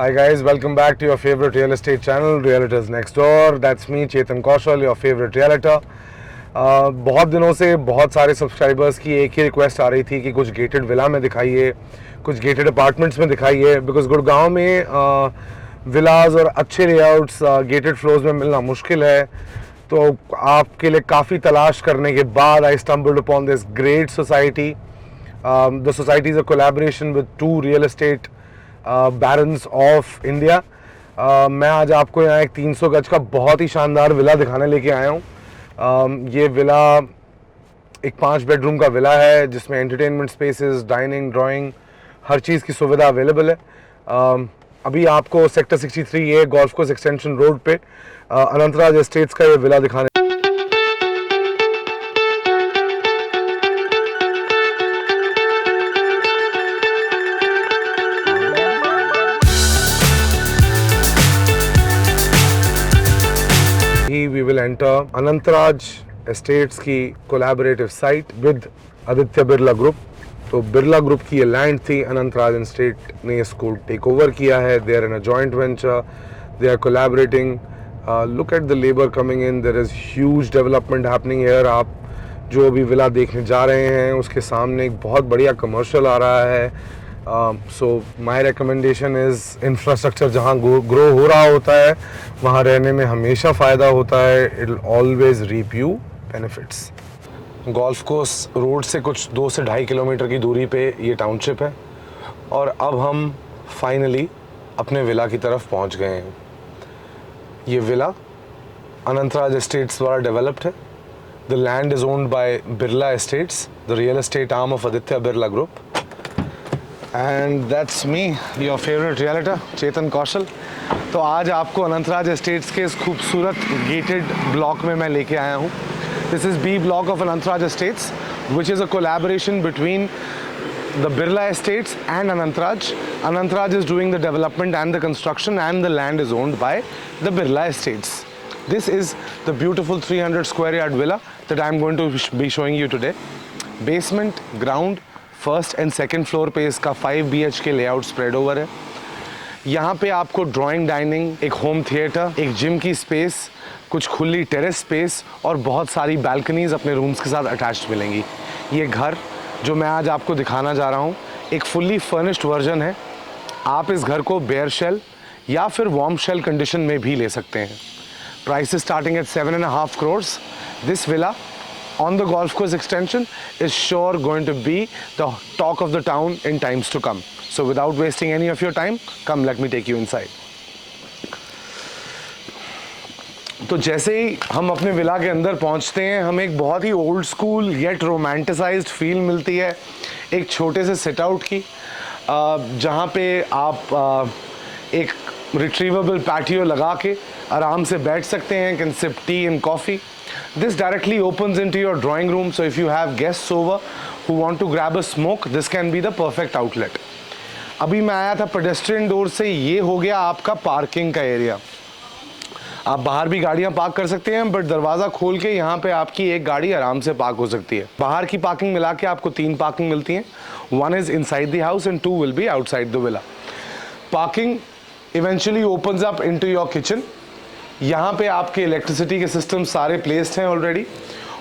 Hi guys, welcome back to your favorite real estate channel, Realtors Next Door. That's me, Chetan Kaushal, your favorite realtor. बहुत दिनों से बहुत सारे subscribers की एक ही रिक्वेस्ट आ रही थी कि कुछ गेटेड विला में दिखाइए, कुछ गेटेड अपार्टमेंट्स में दिखाइए, बिकॉज गुड़गांव में विलाज और अच्छे लेआउट्स गेटेड फ्लोर्स में मिलना मुश्किल है. तो आपके लिए काफ़ी तलाश करने के बाद आई stumbled upon this great society. The society is a collaboration with two real estate barons of India. मैं आज आपको यहाँ एक 300 गज का बहुत ही शानदार विला दिखाने लेके आया हूँ. ये विला एक 5 बेडरूम का विला है जिसमें एंटरटेनमेंट स्पेसेस, डाइनिंग, ड्राइंग, हर चीज़ की सुविधा अवेलेबल है. अभी आपको sector 63A golf course extension road पे अनंतराज एस्टेट्स का ये विला दिखाने. We will enter Anantraj estates की collaborative site with Aditya Birla group. तो बिरला ग्रुप की ये लैंड थी, अनंतराज एस्टेट ने इसको टेक ओवर किया है. They are in a joint venture, they are collaborating. Look at the labour coming in, there is huge development happening here. आप जो अभी विला देखने जा रहे हैं उसके सामने एक बहुत बढ़िया कमर्शियल आ रहा है. सो माई रिकमेंडेशन इज़ इंफ्रास्ट्रक्चर जहाँ ग्रो हो रहा होता है वहाँ रहने में हमेशा फ़ायदा होता है. It will always reap you benefits. Golf course road से कुछ 2 से 2.5 किलोमीटर की दूरी पे ये टाउनशिप है और अब हम फाइनली अपने विला की तरफ पहुंच गए हैं. ये विला अनंतराज एस्टेट्स द्वारा डेवलप्ड है. The land is owned by Birla estates, the real estate arm of Aditya Birla group. And that's me, your favourite realtor Chetan Kaushal. तो आज आपको अनंतराज एस्टेट्स के इस खूबसूरत गेटेड ब्लॉक में मैं लेके आया हूँ. This is B block of Anantraj estates which is a collaboration between the Birla Estates and Anantraj. Anantraj is doing the development and the construction, and the land is owned by the Birla Estates. This is the beautiful 300 square yard villa that I am going to be showing you today. Basement, ground, first and second floor पे इसका 5 BHK layout spread over है. यहाँ पे आपको drawing, dining, एक home theatre, एक gym की space, कुछ खुली टेरेस स्पेस और बहुत सारी बालकनीज अपने रूम्स के साथ अटैच्ड मिलेंगी. ये घर जो मैं आज आपको दिखाना जा रहा हूँ एक फुल्ली फर्निश्ड वर्जन है. आप इस घर को बेयर शेल या फिर वार्म शेल कंडीशन में भी ले सकते हैं. Price is starting at 7.5 crores. This villa on the golf course extension is sure going to be the talk of the town in times to come. So without wasting any of your time, come let me take you inside. तो जैसे ही हम अपने villa के अंदर पहुंचते हैं हमें एक बहुत ही old school yet romanticised feel मिलती है एक छोटे से सिट आउट की, जहाँ पे आप एक रिट्रीवेबल पैटियो लगा के आराम से बैठ सकते हैं, can sip tea and coffee. This directly opens into your drawing room, so if you have guests over who want to grab a smoke, this can be the perfect outlet. अभी मैं आया था पेडेस्ट्रियन डोर से, ये हो गया आपका parking का एरिया. आप बाहर भी गाड़ियां पार्क कर सकते हैं, बट दरवाज़ा खोल के यहाँ पे आपकी एक गाड़ी आराम से पार्क हो सकती है. बाहर की पार्किंग मिला के आपको 3 पार्किंग मिलती हैं. 1 is inside the house and 2 will be outside the villa. Parking eventually opens up into your kitchen. यहाँ पे आपके इलेक्ट्रिसिटी के सिस्टम सारे प्लेस्ड हैं ऑलरेडी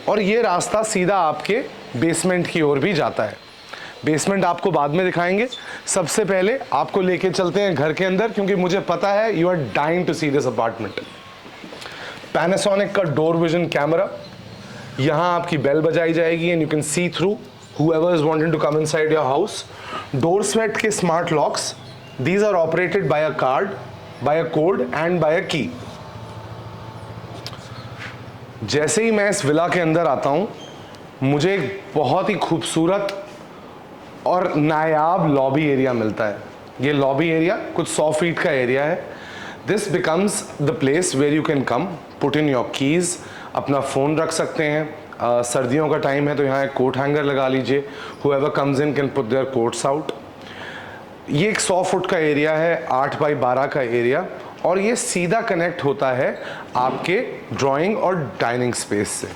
और ये रास्ता सीधा आपके बेसमेंट की ओर भी जाता है. बेसमेंट आपको बाद में दिखाएंगे. सबसे पहले आपको लेके चलते हैं घर के अंदर, क्योंकि मुझे पता है you are dying to see this apartment. Panasonic का डोर विजन कैमरा, यहाँ आपकी बेल बजाई जाएगी and you can see through whoever is wanting to come inside your house. Dorset के smart locks, these are operated by a card, by a code and by a key. जैसे ही मैं इस villa के अंदर आता हूँ मुझे एक बहुत ही खूबसूरत और नायाब लॉबी एरिया मिलता है. ये लॉबी एरिया कुछ 100 फीट का एरिया है. This becomes the place where you can come, put in your keys, अपना फ़ोन रख सकते हैं. सर्दियों का टाइम है तो यहाँ एक कोट हैंगर लगा लीजिए. whoever comes in can put their coats out. ये एक 100 फुट का एरिया है, 8 बाई 12 का एरिया, और ये सीधा कनेक्ट होता है आपके ड्राइंग और डाइनिंग स्पेस से.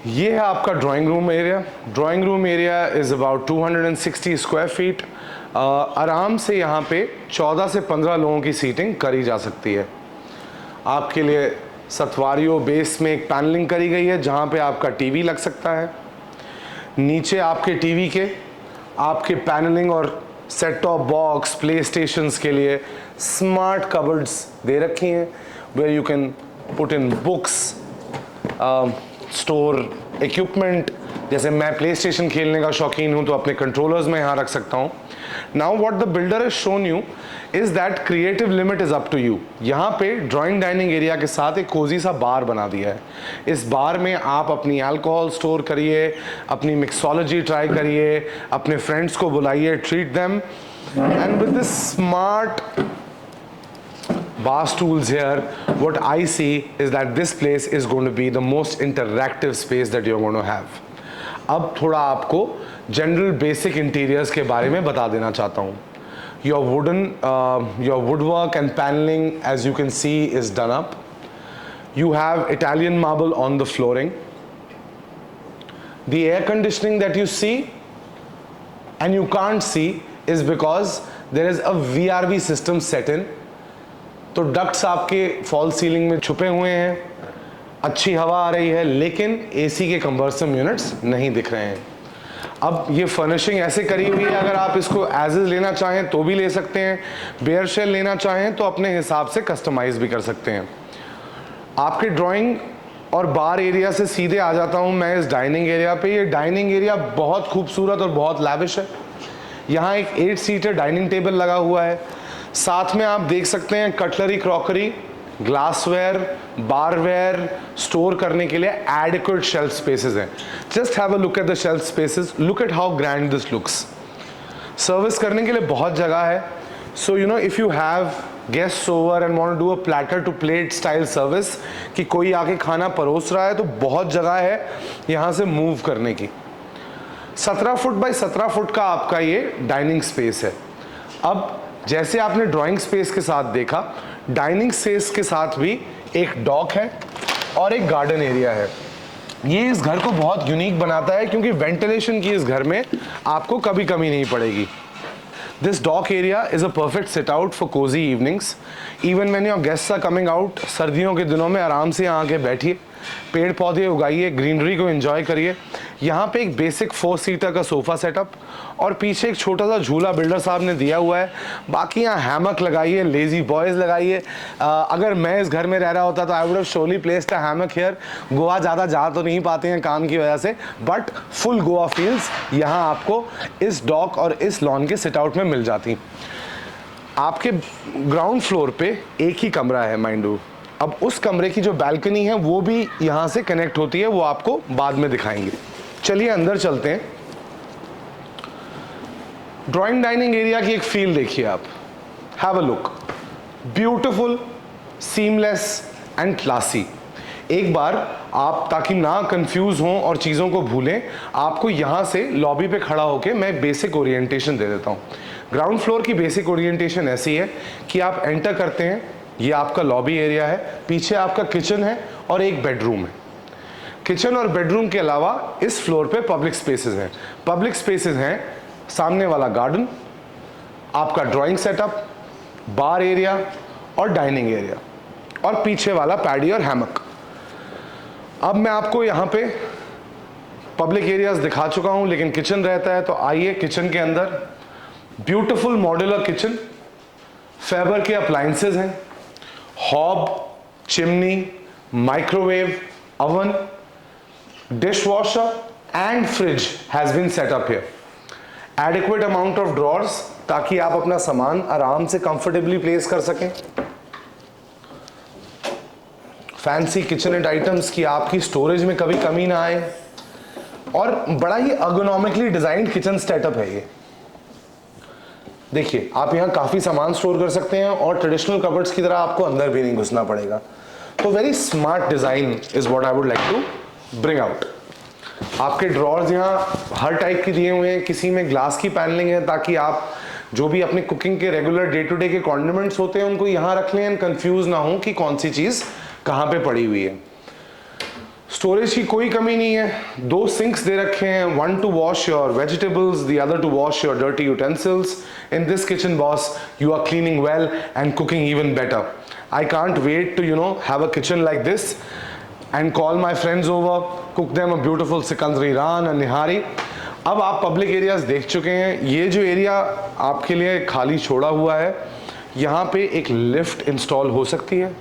ये है आपका drawing room area. Drawing room area is about 260 square feet. आराम से यहाँ पे 14 से 15 लोगों की सीटिंग करी जा सकती है। आपके लिए सतवारियों बेस में एक पैनलिंग करी गई है जहाँ पे आपका टीवी लग सकता है। नीचे आपके टीवी के आपके पैनलिंग और set top box play stations के लिए स्मार्ट कबर्ड्स दे रखी हैं where you can put in books, store equipment. जैसे मैं प्ले स्टेशन खेलने का शौकीन हूँ तो अपने कंट्रोलर्स में यहाँ रख सकता हूँ। Now what the builder has shown you is that creative limit is up to you. यहाँ पे ड्राइंग डाइनिंग एरिया के साथ एक कोजी सा बार बना दिया है। इस बार में आप अपनी अल्कोहल स्टोर करिए, अपनी मिक्सोलॉजी ट्राई करिए, अपने फ्रेंड्स को बुलाइए, treat them, and with this smart bar stools here, what I see is that this place is going to be the most interactive space that you're going to have. अब थोड़ा आपको general basic interiors के बारे में बता देना चाहता हूँ। Your woodwork and paneling, as you can see, is done up. You have Italian marble on the flooring. The air conditioning that you see and you can't see is because there is a VRV system set in. तो ducts आपके fall ceiling में छुपे हुए हैं, अच्छी हवा आ रही है, लेकिन एसी के कंबर्सन यूनिट्स नहीं दिख रहे हैं। अब ये फर्निशिंग ऐसे करी हुई है, अगर आप इसको एज इज लेना चाहें तो भी ले सकते हैं, बेयर शेल लेना चाहें तो अपने हिसाब से कस्टमाइज भी कर सकते हैं। आपके ड्राइंग और बार एरिया से सीधे आ जाता हूँ मैं इस डाइनिंग एरिया पे। ये डाइनिंग एरिया बहुत खूबसूरत और बहुत लैविश है। यहाँ एक 8 सीटर डाइनिंग टेबल लगा हुआ है। साथ में आप देख सकते हैं cutlery, crockery, glassware, barware store करने के लिए एडिक्वेट शेल्फ स्पेसेस हैं। Just have a look at the shelf spaces, look at how grand this looks. Service करने के लिए बहुत जगह है। So you know, if you have guest over and want to do a platter to plate style service, कि कोई आके खाना परोस रहा है, तो बहुत जगह है यहाँ से मूव करने की। 17 फुट बाई 17 फुट का आपका ये डाइनिंग स्पेस है। अब जैसे आपने ड्राइंग स्पेस के साथ देखा, डाइनिंग स्पेस के साथ भी एक डॉक है और एक गार्डन एरिया है। ये इस घर को बहुत यूनिक बनाता है क्योंकि वेंटिलेशन की इस घर में आपको कभी कमी नहीं पड़ेगी। This deck area is a perfect sit out for cosy evenings. Even when your guests are coming out, सर्दियों के दिनों में आराम से यहाँ आके बैठिए, पेड़ पौधे उगाइए, ग्रीनरी को एंजॉय करिए। यहाँ पे एक बेसिक 4 सीटर का सोफा सेटअप और पीछे एक छोटा सा झूला बिल्डर साहब ने दिया हुआ है। बाकी यहाँ हैमक लगाइए, लेजी बॉयज़ लगाइए। अगर मैं इस घर में रह रहा होता तो I would have surely placed a hammock here. Goa ज़्यादा जा तो नहीं पाते हैं काम की वजह से, बट फुल गोवा फील्स यहाँ आपको इस डॉक और इस लॉन के सिट आउट में मिल जाती। आपके ग्राउंड फ्लोर पे एक ही कमरा है माइंड यू। अब उस कमरे की जो बैल्कनी है वो भी यहाँ से कनेक्ट होती है, वो आपको बाद में दिखाएंगे। चलिए अंदर चलते हैं। ड्राइंग डाइनिंग एरिया की एक फील देखिए आप, have a look, beautiful, seamless and classy. एक बार आप, ताकि ना कंफ्यूज हों और चीज़ों को भूलें, आपको यहाँ से लॉबी पे खड़ा होकर मैं बेसिक ओरिएंटेशन दे देता हूँ। ग्राउंड फ्लोर की बेसिक ओरिएंटेशन ऐसी है कि आप एंटर करते हैं, ये आपका लॉबी एरिया है, पीछे आपका किचन है और एक बेडरूम है। किचन और बेडरूम के अलावा इस फ्लोर पे पब्लिक स्पेसेस हैं। पब्लिक स्पेसेस हैं सामने वाला गार्डन, आपका ड्राइंग सेटअप, बार एरिया और डाइनिंग एरिया, और पीछे वाला पैडी और हैमक। अब मैं आपको यहाँ पे पब्लिक एरियाज दिखा चुका हूँ, लेकिन किचन रहता है, तो आइए किचन के अंदर। ब्यूटिफुल मॉड्यूलर किचन, फेबर के अप्लायंसेस हैं, hob, chimney, microwave, oven, dishwasher and fridge has been set up here. Adequate amount of drawers ताकि आप अपना सामान आराम से comfortably place कर सकें। फैंसी किचनट आइटम्स की आपकी स्टोरेज में कभी कमी ना आए, और बड़ा ही ergonomically डिजाइंड किचन सेटअप है ये। देखिए, आप यहाँ काफी सामान स्टोर कर सकते हैं और ट्रेडिशनल कबर्ड्स की तरह आपको अंदर भी नहीं घुसना पड़ेगा। तो very smart design is what I would like to bring out. आपके ड्रॉर्स यहाँ हर टाइप के दिए हुए हैं, किसी में ग्लास की पैनलिंग है ताकि आप जो भी अपने कुकिंग के रेगुलर डे टू डे के कॉन्डिमेंट्स होते हैं उनको यहाँ रख लें एंड कंफ्यूज ना हो कि कौन सी चीज कहाँ पे पड़ी हुई है। स्टोरेज की कोई कमी नहीं है, 2 सिंक्स दे रखे हैं, one to wash your vegetables, the other to wash your dirty utensils. In this kitchen, boss, you are cleaning well and cooking even better. I can't wait to, have a kitchen like this and call my friends over, cook them a beautiful Sikandri Ran and Nihari. अब आप public areas देख चुके हैं, ये जो area आपके लिए खाली छोड़ा हुआ है, यहाँ पे एक लिफ्ट इंस्टॉल हो सकती है,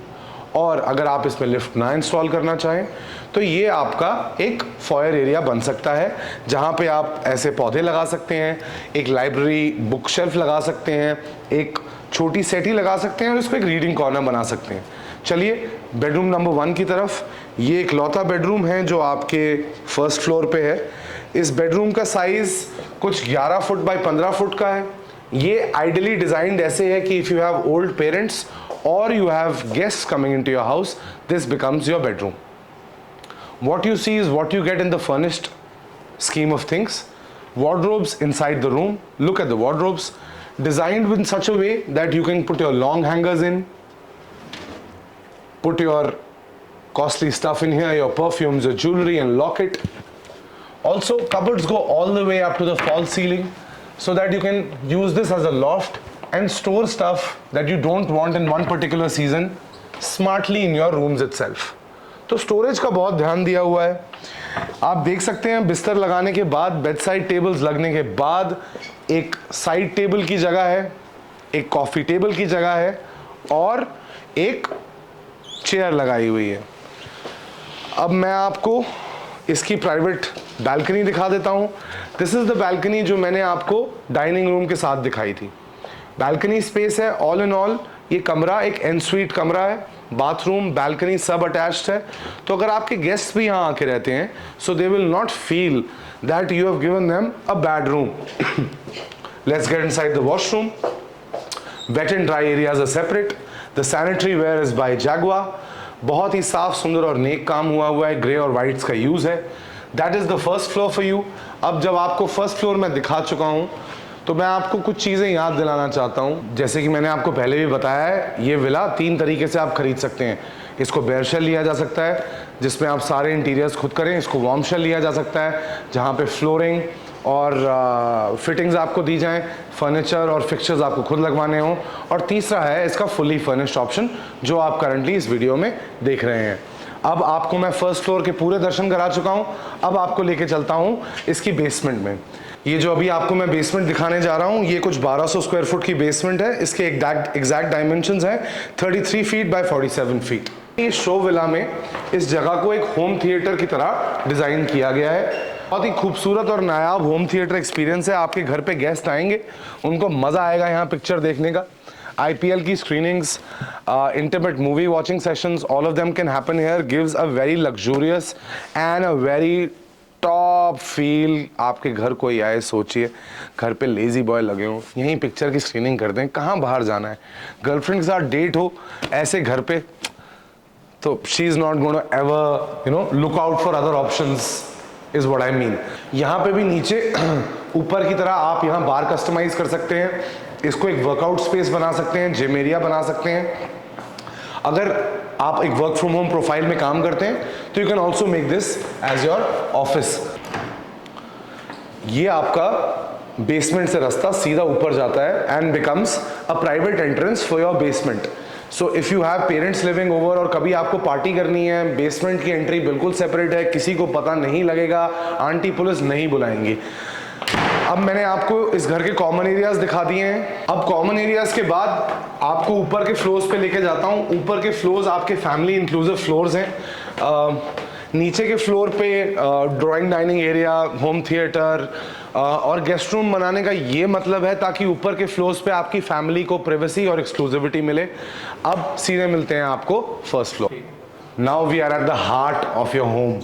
और अगर आप इसमें लिफ्ट ना इंस्टॉल करना चाहें तो ये आपका एक फॉयर एरिया बन सकता है, जहाँ पे आप ऐसे पौधे लगा सकते हैं, एक लाइब्रेरी बुक शेल्फ लगा सकते हैं, एक छोटी सेटी लगा सकते हैं और इसको एक रीडिंग कॉर्नर बना सकते हैं। चलिए बेडरूम नंबर 1 की तरफ। ये एक लौता बेडरूम है जो आपके फर्स्ट फ्लोर पे है। इस बेडरूम का साइज़ कुछ 11 फुट बाय 15 फुट का है। ये आइडियली डिज़ाइंड ऐसे है कि if you have old parents or you have guests coming into your house, this becomes your bedroom. What you see is what you get in the furnished scheme of things. Wardrobes inside the room. Look at the wardrobes, designed in such a way that you can put your long hangers in, put your costly stuff in here, your perfumes, your jewelry, and lock it. Also, cupboards go all the way up to the false ceiling so that you can use this as a loft and store stuff that you don't want in one particular season smartly in your rooms itself. तो storage का बहुत ध्यान दिया हुआ है। आप देख सकते हैं बिस्तर लगाने के बाद, बेड साइड टेबल्स लगने के बाद, एक साइड टेबल की जगह है, एक कॉफ़ी टेबल की जगह है और एक चेयर लगाई हुई है। अब मैं आपको इसकी प्राइवेट बैल्कनी दिखा देता हूँ। दिस इज़ द बैल्कनी जो मैंने आपको डाइनिंग रूम के साथ दिखाई थी। बैल्कनी स्पेस है। ऑल इन ऑल ये कमरा एक एन स्वीट कमरा है, बाथरूम बैल्कनी सब अटैच्ड है। तो अगर आपके गेस्ट भी यहाँ आके रहते हैं, so they will not feel that you have given them a bad room. Let's get inside the washroom. Wet and dry areas are separate. The sanitary ware is by Jaquar. बहुत ही साफ सुंदर और नेक काम हुआ है। ग्रे और whites का यूज़ है। That is the first floor for you. अब जब आपको फर्स्ट फ्लोर में दिखा चुका हूँ तो मैं आपको कुछ चीज़ें याद दिलाना चाहता हूँ। जैसे कि मैंने आपको पहले भी बताया है, ये विला 3 तरीके से आप खरीद सकते हैं। इसको बेयर शेल लिया जा सकता है जिसमें आप सारे इंटीरियर्स खुद करें। इसको वार्म शेल लिया जा सकता है जहाँ पे फ्लोरिंग और फिटिंग्स आपको दी जाएं, फर्नीचर और फिक्चर्स आपको खुद लगवाने हों। और तीसरा है इसका फुली फर्निश्ड ऑप्शन जो आप करंटली इस वीडियो में देख रहे हैं। अब आपको मैं फर्स्ट फ्लोर के पूरे दर्शन करा चुका हूँ। अब आपको लेके चलता हूँ इसकी बेसमेंट में। ये जो अभी आपको मैं बेसमेंट दिखाने जा रहा हूँ, ये कुछ 1200 स्क्वायर फुट की बेसमेंट है। इसके एग्जैक्ट डायमेंशंस हैं 33 फीट बाय 47 फीट। इस शो विला में इस जगह को एक होम थिएटर की तरह डिज़ाइन किया गया है। बहुत ही खूबसूरत और नायाब होम थिएटर एक्सपीरियंस है। आपके घर पे गेस्ट आएंगे, उनको मज़ा आएगा यहाँ पिक्चर देखने का। IPL की screenings, intimate movie watching sessions, all of them can happen here. Gives a very luxurious and a very top feel. आपके घर कोई आए, सोचिए घर पे लेजी बॉय लगे हों, यहीं पिक्चर की स्क्रीनिंग कर दें। कहाँ बाहर जाना है, गर्लफ्रेंड के साथ डेट हो ऐसे घर पे, तो she is not going to ever look out for other options is what I mean. यहाँ पे भी नीचे ऊपर की तरह आप यहाँ बार कस्टमाइज कर सकते हैं। इसको एक वर्कआउट स्पेस बना सकते हैं, जिम एरिया बना सकते हैं। अगर आप एक वर्क फ्रॉम होम प्रोफाइल में काम करते हैं तो you can also make this as your office. ये आपका बेसमेंट से रास्ता सीधा ऊपर जाता है and becomes a private entrance for your basement. So if you have parents living over और कभी आपको पार्टी करनी है, बेसमेंट की एंट्री बिल्कुल सेपरेट है, किसी को पता नहीं लगेगा, आंटी पुलिस नहीं बुलाएंगी। अब मैंने आपको इस घर के कॉमन एरियाज दिखा दिए हैं। अब कॉमन एरियाज के बाद आपको ऊपर के फ्लोर्स पे लेके जाता हूँ। ऊपर के फ्लोर्स आपके फैमिली इंक्लूसिव फ्लोर्स हैं। नीचे के फ्लोर पे drawing dining area, home theatre और गेस्ट रूम बनाने का ये मतलब है ताकि ऊपर के फ्लोर्स पे आपकी फैमिली को प्राइवेसी और एक्सक्लूसिविटी मिले। अब सीधे मिलते हैं आपको first floor. Now we are at the heart of your home.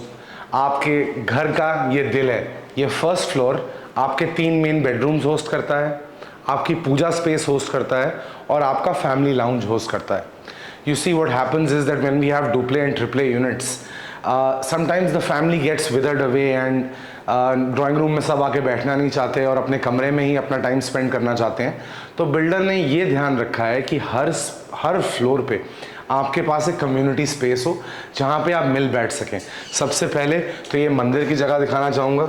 आपके घर का ये दिल है। ये फर्स्ट फ्लोर आपके 3 मेन बेडरूम्स होस्ट करता है, आपकी पूजा स्पेस होस्ट करता है और आपका फैमिली लाउंज होस्ट करता है। You see what happens is that when we have duplex and triplet units, sometimes the family gets withered away and drawing room में सब आके बैठना नहीं चाहते और अपने कमरे में ही अपना टाइम स्पेंड करना चाहते हैं। तो बिल्डर ने ये ध्यान रखा है कि हर फ्लोर पे आपके पास एक कम्युनिटी स्पेस हो जहाँ पे आप मिल बैठ सकें। सबसे पहले तो ये मंदिर की जगह दिखाना चाहूँगा।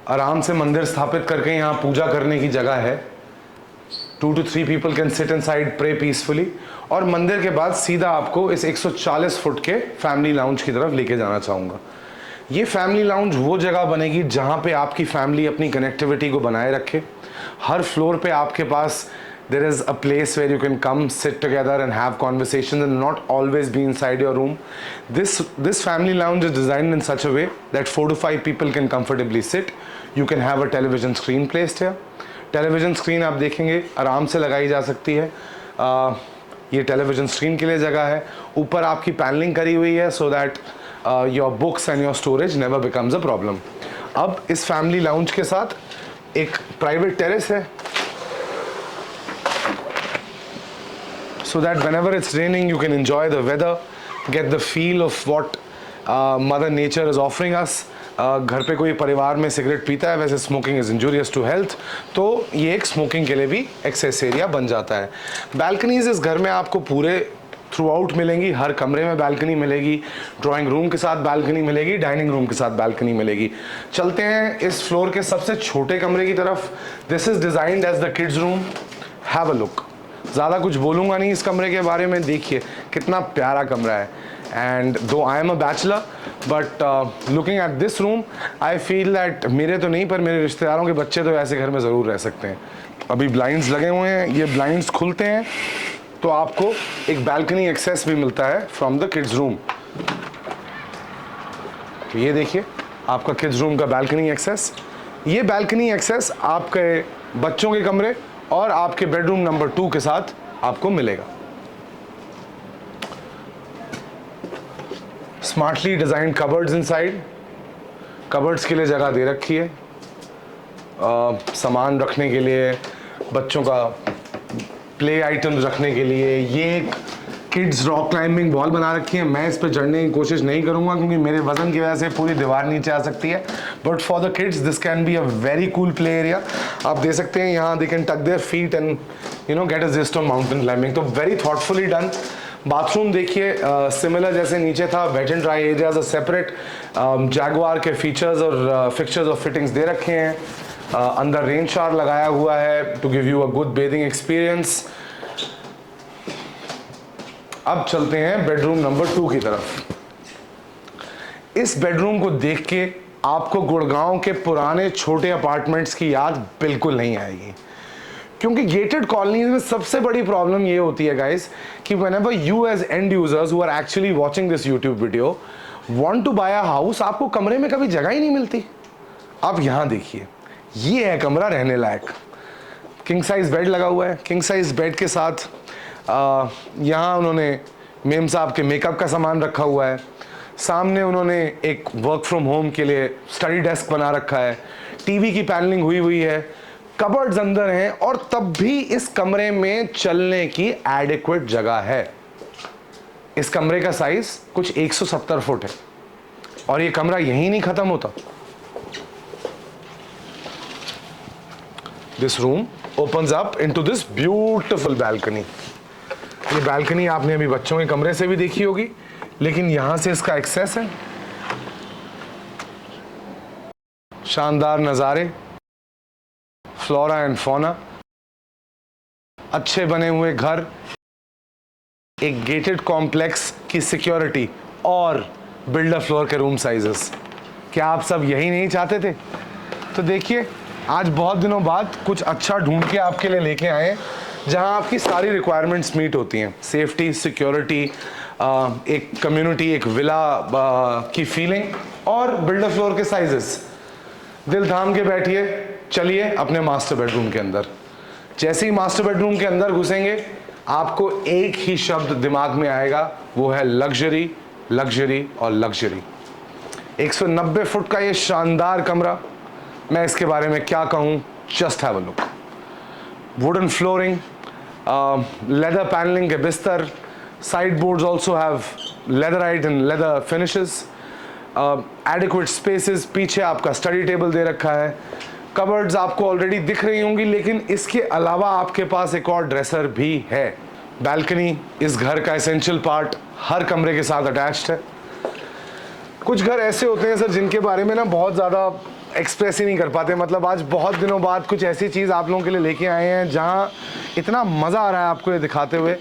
आराम से मंदिर स्थापित करके यहाँ पूजा करने की जगह है। 2 to 3 people can sit inside, pray peacefully। और मंदिर के बाद सीधा आपको इस 140 फुट के फैमिली लाउंज की तरफ लेके जाना चाहूँगा। ये फैमिली लाउंज वो जगह बनेगी जहाँ पे आपकी फैमिली अपनी कनेक्टिविटी को बनाए रखे। हर फ्लोर पे आपके पास there is a place where you can come sit together and have conversations and not always be inside your room. This family lounge is designed in such a way that 4 to 5 people can comfortably sit. You can have a television screen placed here. Television screen आप देखेंगे आराम से लगाई जा सकती है। ये television screen के लिए जगह है। ऊपर आपकी पैनलिंग करी हुई है so that your books and your storage never becomes a problem. अब इस फैमिली लाउंज के साथ एक प्राइवेट टेरेस है so that whenever it's raining you can enjoy the weather, get the feel of what mother nature is offering us। घर पे कोई परिवार में सिगरेट पीता है, वैसे smoking is injurious to health, तो ये एक स्मोकिंग के लिए भी एक्सेस एरिया बन जाता है। बैल्कनीज इस घर में आपको पूरे थ्रू आउट मिलेंगी। हर कमरे में बैल्कनी मिलेगी। ड्राइंग रूम के साथ बैल्कनी मिलेगी, डाइनिंग रूम के साथ बैल्कनी मिलेगी। चलते हैं इस फ्लोर के सबसे छोटे कमरे की तरफ। This is designed as the kids room. Have a look. ज़्यादा कुछ बोलूँगा नहीं इस कमरे के बारे में, देखिए कितना प्यारा कमरा है। एंड दो I am a bachelor but looking at this room I feel that मेरे तो नहीं पर मेरे रिश्तेदारों के बच्चे तो ऐसे घर में ज़रूर रह सकते हैं। अभी ब्लाइंड्स लगे हुए हैं, ये ब्लाइंड्स खुलते हैं तो आपको एक बैल्कनी एक्सेस भी मिलता है फ्रॉम द किड्स रूम। तो ये देखिए आपका किड्स रूम का बैल्कनी एक्सेस। ये बैल्कनी एक्सेस आपके बच्चों के कमरे और आपके बेडरूम नंबर 2 के साथ आपको मिलेगा। Smartly designed cupboards inside. Cupboards के लिए जगह दे रखी है, सामान रखने के लिए, बच्चों का प्ले आइटम्स रखने के लिए। ये एक किड्स रॉक क्लाइंबिंग वॉल बना रखी है। मैं इस पर चढ़ने की कोशिश नहीं करूंगा क्योंकि मेरे वजन की वजह से पूरी दीवार नीचे आ सकती है, but for the kids this can be a very cool play area. आप दे सकते हैं यहाँ, they can tuck their feet and get a gist of mountain climbing. तो वेरी थॉटफुली डन। बाथरूम देखिए सिमिलर जैसे नीचे था, वेट एंड ड्राई एरियाज और सेपरेट जैगुआर के फीचर्स और फिक्चर्स और फिटिंग्स दे रखे हैं। अंदर रेन शावर लगाया हुआ है to give you a good bathing experience. अब चलते हैं बेडरूम नंबर 2 की तरफ। इस बेडरूम को देख के आपको गुड़गांव के पुराने छोटे अपार्टमेंट्स की याद बिल्कुल नहीं आएगी, क्योंकि गेटेड कॉलोनीज में सबसे बड़ी प्रॉब्लम ये होती है गाइस कि whenever you as end users who are actually watching this YouTube video want to buy a house, आपको कमरे में कभी जगह ही नहीं मिलती। आप यहाँ देखिए, ये है कमरा रहने लायक। किंग साइज बेड लगा हुआ है। किंग साइज बेड के साथ यहाँ उन्होंने मेम साहब के मेकअप का सामान रखा हुआ है। सामने उन्होंने एक वर्क फ्रॉम होम के लिए स्टडी डेस्क बना रखा है। टीवी की पैनलिंग हुई है। कबर्ड्स अंदर हैं और तब भी इस कमरे में चलने की एडिक्वेट जगह है। इस कमरे का साइज कुछ 170 फुट है और ये कमरा यहीं नहीं खत्म होता। This room opens up into this beautiful balcony। ये बैल्कनी आपने अभी बच्चों के कमरे से भी देखी होगी, लेकिन यहां से इसका एक्सेस है। शानदार नज़ारे, फ्लोरा एंड फौना, अच्छे बने हुए घर, एक गेटेड कॉम्प्लेक्स की सिक्योरिटी और बिल्डर फ्लोर के रूम साइजेस। क्या आप सब यही नहीं चाहते थे? तो देखिए आज बहुत दिनों बाद कुछ अच्छा ढूंढ के आपके लिए लेके आए जहां आपकी सारी रिक्वायरमेंट्स मीट होती हैं। सेफ्टी, सिक्योरिटी, एक कम्युनिटी, एक विला की फीलिंग और बिल्डर फ्लोर के साइजेस। दिल थाम के बैठिए, चलिए अपने मास्टर बेडरूम के अंदर। जैसे ही मास्टर बेडरूम के अंदर घुसेंगे आपको एक ही शब्द दिमाग में आएगा, वो है लग्जरी, लग्जरी और लग्जरी। 190 फुट का ये शानदार कमरा, मैं इसके बारे में क्या कहूँ, just have a look. Wooden flooring, leather panelling के बिस्तर, side boards also have leatherette and leather finishes, adequate spaces. पीछे आपका स्टडी टेबल दे रखा है। कबर्ड्स आपको ऑलरेडी दिख रही होंगी, लेकिन इसके अलावा आपके पास एक और ड्रेसर भी है। बैल्कनी इस घर का एसेंशियल पार्ट, हर कमरे के साथ अटैच्ड है। कुछ घर ऐसे होते हैं सर जिनके बारे में ना बहुत ज़्यादा एक्सप्रेस ही नहीं कर पाते, मतलब आज बहुत दिनों बाद कुछ ऐसी चीज़ आप लोगों के लिए लेके आए हैं जहाँ इतना मज़ा आ रहा है आपको ये दिखाते हुए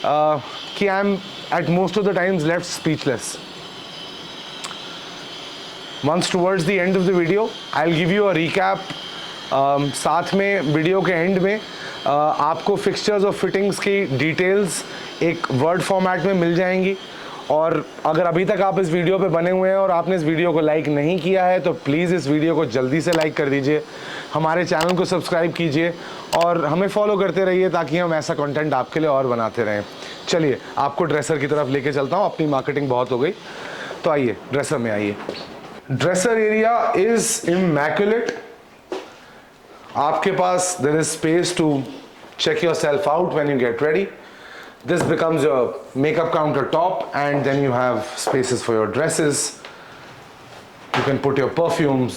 कि I am at most of the times left speechless. Once towards the end of the video, I'll give you a recap. साथ में वीडियो के एंड में आपको फिक्सचर्स और फिटिंग्स की डिटेल्स एक वर्ड फॉर्मेट में मिल जाएंगी। और अगर अभी तक आप इस वीडियो पे बने हुए हैं और आपने इस वीडियो को लाइक नहीं किया है तो प्लीज़ इस वीडियो को जल्दी से लाइक कर दीजिए, हमारे चैनल को सब्सक्राइब कीजिए और हमें फॉलो करते रहिए ताकि हम ऐसा कंटेंट आपके लिए और बनाते रहें। चलिए आपको ड्रेसर की तरफ लेके चलता हूँ, अपनी मार्केटिंग बहुत हो गई, तो आइए ड्रेसर में आइए। Dresser area is immaculate. आपके पास there is space to check yourself out when you get ready. This becomes your makeup countertop, and then you have spaces for your dresses. You can put your perfumes,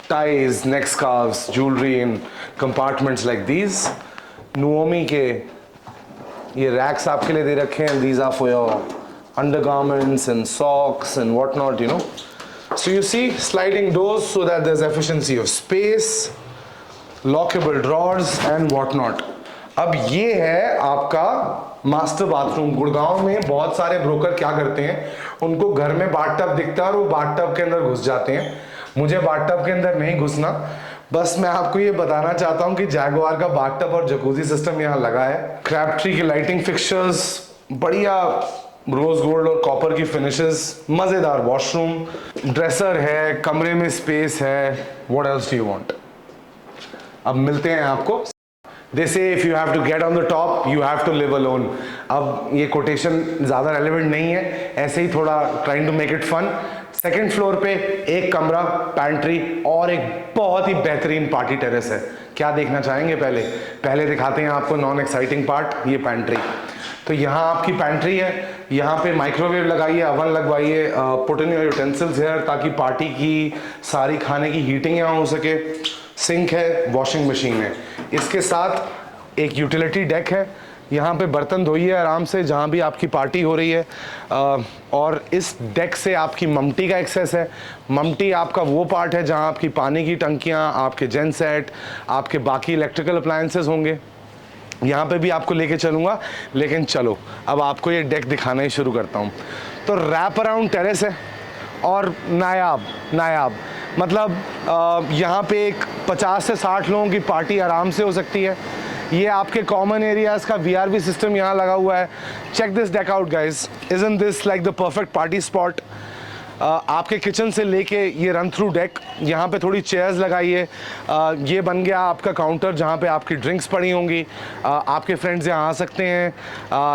ties, neck scarves, jewelry in compartments like these. Nuomi के ये racks आपके लिए दे रखे हैं. These are for your undergarments and socks and whatnot, you know. So you see sliding doors so that there's efficiency of space, lockable drawers and whatnot. अब ये है आपका मास्टर बाथरूम। गुड़गांव में बहुत सारे ब्रोकर क्या करते हैं, उनको घर में बाथटब दिखता है और वो बाथटब के अंदर घुस जाते हैं। मुझे बाथटब के अंदर नहीं घुसना, बस मैं आपको ये बताना चाहता हूँ कि जैगुआर का बाथटब और जकूजी सिस्टम यहाँ लगा है। क्रैबट्री की लाइटिंग फिक्सचर्स, बढ़िया रोज गोल्ड और कॉपर की फिनिशेस, मजेदार वॉशरूम, ड्रेसर है, कमरे में स्पेस है। What else do you want? अब मिलते हैं आपको। They say if you have to get on the top, you have to live alone. अब ये कोटेशन ज़्यादा रेलेवेंट नहीं है, ऐसे ही थोड़ा trying to make it fun. Second floor पे एक कमरा, पैंट्री और एक बहुत ही बेहतरीन पार्टी टेरेस है। क्या देखना चाहेंगे? पहले दिखाते हैं आपको नॉन एक्साइटिंग पार्ट, ये पैंट्री। तो यहाँ आपकी पैंट्री है, यहाँ पे माइक्रोवेव लगाइए, अवन लगवाइए, put in your utensils here ताकि पार्टी की सारी खाने की हीटिंग यहाँ हो सके। सिंक है, वॉशिंग मशीन है, इसके साथ एक यूटिलिटी डेक है। यहाँ पे बर्तन धोइए आराम से जहाँ भी आपकी पार्टी हो रही है। और इस डेक से आपकी ममटी का एक्सेस है। ममटी आपका वो पार्ट है जहाँ आपकी पानी की टंकियाँ, आपके जेन सेट, आपके बाकी इलेक्ट्रिकल अप्लायंसेस होंगे। यहाँ पे भी आपको लेके चलूँगा, लेकिन चलो अब आपको ये डेक दिखाना ही शुरू करता हूँ। तो रैप अराउंड टेरेस है और नायाब मतलब यहाँ पे एक 50 से 60 लोगों की पार्टी आराम से हो सकती है। ये आपके कॉमन एरियाज़ का VRV सिस्टम यहाँ लगा हुआ है। Check this deck out guys, isn't this like the perfect party spot. आपके किचन से लेके ये रन थ्रू डेक, यहाँ पे थोड़ी चेयर्स लगाइए। ये बन गया आपका काउंटर जहाँ पे आपकी ड्रिंक्स पड़ी होंगी। आपके फ्रेंड्स यहाँ आ सकते हैं,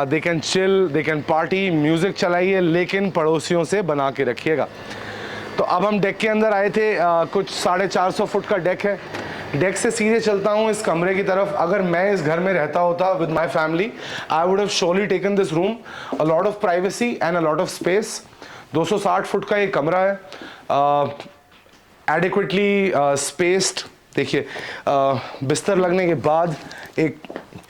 they can chill, they can party, music चलाइए, लेकिन पड़ोसियों से बना के रखिएगा। तो अब हम डेक के अंदर आए थे, कुछ 450 फुट का डेक है। डेक से सीधे चलता हूँ इस कमरे की तरफ। अगर मैं इस घर में रहता होता with my family, I would have surely taken this room, a lot of privacy and a lot of space. 260 foot का ये कमरा है, एडिक्वेटली स्पेस्ड। देखिए बिस्तर लगने के बाद एक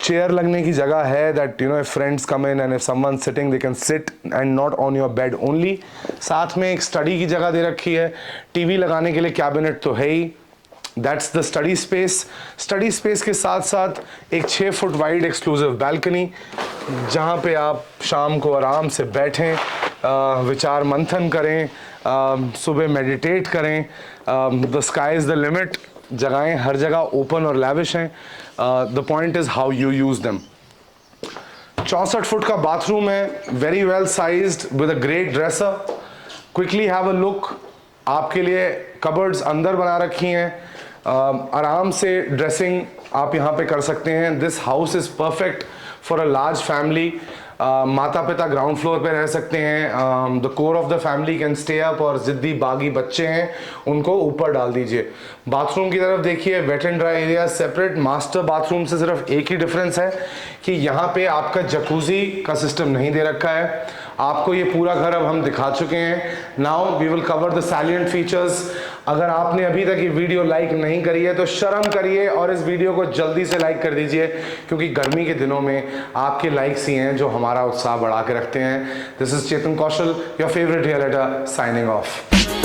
चेयर लगने की जगह है, that you know if friends come in and if someone sitting they can sit and not on your bed only. साथ में एक स्टडी की जगह दे रखी है, टीवी लगाने के लिए कैबिनेट तो है ही। That's the study space. Study space के साथ साथ एक 6 फुट वाइड एक्सक्लूसिव बैल्कनी, जहाँ पे आप शाम को आराम से बैठें, विचार मंथन करें, सुबह मेडिटेट करें। The sky is the limit. जगहें हर जगह ओपन और लैविश हैं। The point is how you use them. 64 foot का बाथरूम है, very well sized with a great dresser. Quickly have a look. आपके लिए कबर्ड्स अंदर बना रखी हैं, आराम से ड्रेसिंग आप यहाँ पे कर सकते हैं। This house is perfect for a large family. माता पिता ग्राउंड फ्लोर पे रह सकते हैं, the core of the family can stay up, और जिद्दी बागी बच्चे हैं उनको ऊपर डाल दीजिए। बाथरूम की तरफ देखिए, wet and dry area separate. Master bathroom से सिर्फ एक ही डिफरेंस है कि यहाँ पे आपका जकूजी का सिस्टम नहीं दे रखा है। आपको ये पूरा घर अब हम दिखा चुके हैं। Now we will cover the salient features. अगर आपने अभी तक ये वीडियो लाइक नहीं करी है तो शर्म करिए और इस वीडियो को जल्दी से लाइक कर दीजिए, क्योंकि गर्मी के दिनों में आपके लाइक्स ही हैं जो हमारा उत्साह बढ़ा के रखते हैं। This is Chetan Kaushal, your favourite realtor, signing of.